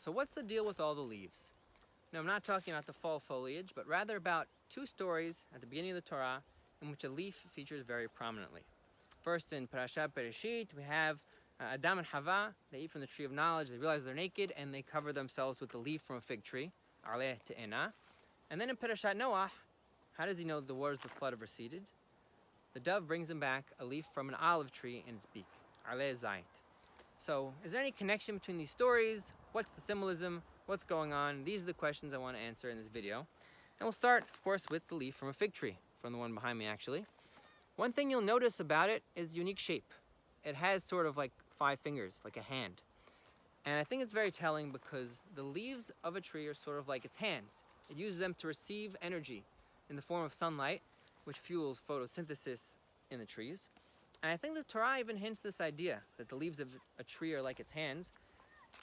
So what's the deal with all the leaves? No, I'm not talking about the fall foliage, but rather about two stories at the beginning of the Torah in which a leaf features very prominently. First, in Parashat Bereshit, we have Adam and Hava. They eat from the tree of knowledge, they realize they're naked, and they cover themselves with the leaf from a fig tree, Arleh Te'ena. And then in Parashat Noah, how does he know that the waters of the flood have receded? The dove brings him back a leaf from an olive tree in its beak, Arleh Zayit. So, is there any connection between these stories? What's the symbolism? What's going on? These are the questions I want to answer in this video. And we'll start, of course, with the leaf from a fig tree, from the one behind me actually. One thing you'll notice about it is unique shape. It has sort of like 5 fingers, like a hand. And I think it's very telling because the leaves of a tree are sort of like its hands. It uses them to receive energy in the form of sunlight, which fuels photosynthesis in the trees. And I think the Torah even hints this idea that the leaves of a tree are like its hands,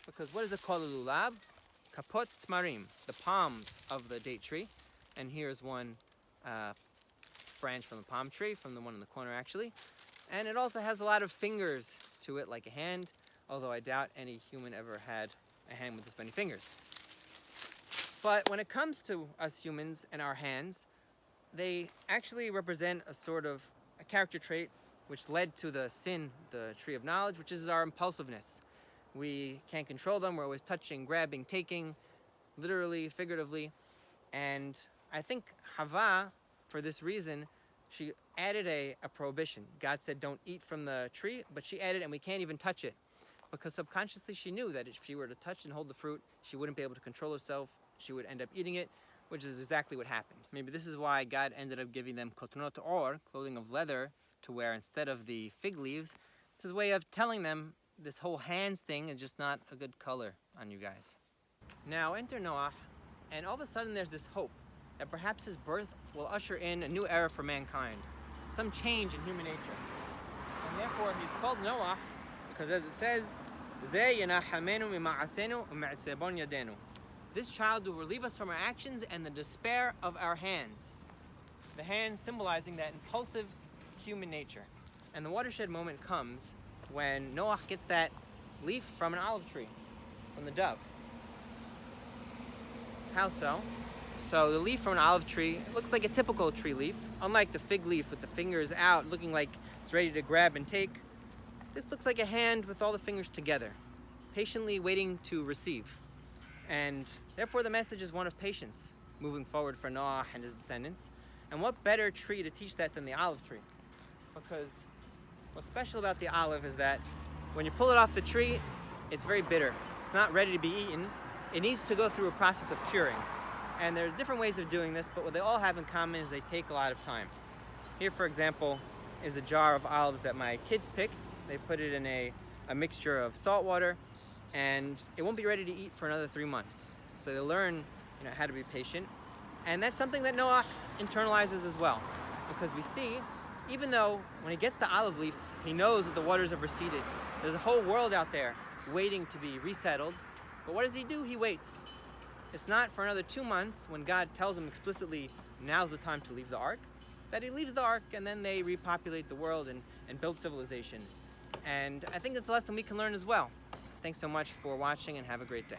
because what is it called, lulab? Kapot tmarim, the palms of the date tree. And here's one branch from the palm tree, from the one in the corner actually. And it also has a lot of fingers to it, like a hand, although I doubt any human ever had a hand with this many fingers. But when it comes to us humans and our hands, they actually represent a sort of a character trait which led to the sin, the tree of knowledge, which is our impulsiveness. We can't control them, we're always touching, grabbing, taking, literally, figuratively. And I think Hava, for this reason, she added a prohibition. God said don't eat from the tree, but she added, and we can't even touch it. Because subconsciously she knew that if she were to touch and hold the fruit, she wouldn't be able to control herself, she would end up eating it, which is exactly what happened. Maybe this is why God ended up giving them kotonot or, clothing of leather, to wear instead of the fig leaves. It's his way of telling them this whole hands thing is just not a good color on you guys. Now enter Noah, and all of a sudden there's this hope that perhaps his birth will usher in a new era for mankind, some change in human nature. And therefore he's called Noah because, as it says, this child will relieve us from our actions and the despair of our hands. The hands symbolizing that impulsive human nature. And the watershed moment comes when Noah gets that leaf from an olive tree, from the dove. How so? So the leaf from an olive tree looks like a typical tree leaf. Unlike the fig leaf with the fingers out looking like it's ready to grab and take, this looks like a hand with all the fingers together, patiently waiting to receive. And therefore the message is one of patience, moving forward for Noah and his descendants. And what better tree to teach that than the olive tree? Because what's special about the olive is that when you pull it off the tree, it's very bitter. It's not ready to be eaten. It needs to go through a process of curing. And there are different ways of doing this, but what they all have in common is they take a lot of time. Here, for example, is a jar of olives that my kids picked. They put it in a mixture of salt water, and it won't be ready to eat for another 3 months. So they learn, how to be patient. And that's something that Noah internalizes as well. Because we see, even though when he gets the olive leaf, he knows that the waters have receded. There's a whole world out there waiting to be resettled. But what does he do? He waits. It's not for another 2 months when God tells him explicitly, now's the time to leave the ark, that he leaves the ark and then they repopulate the world and build civilization. And I think it's a lesson we can learn as well. Thanks so much for watching and have a great day.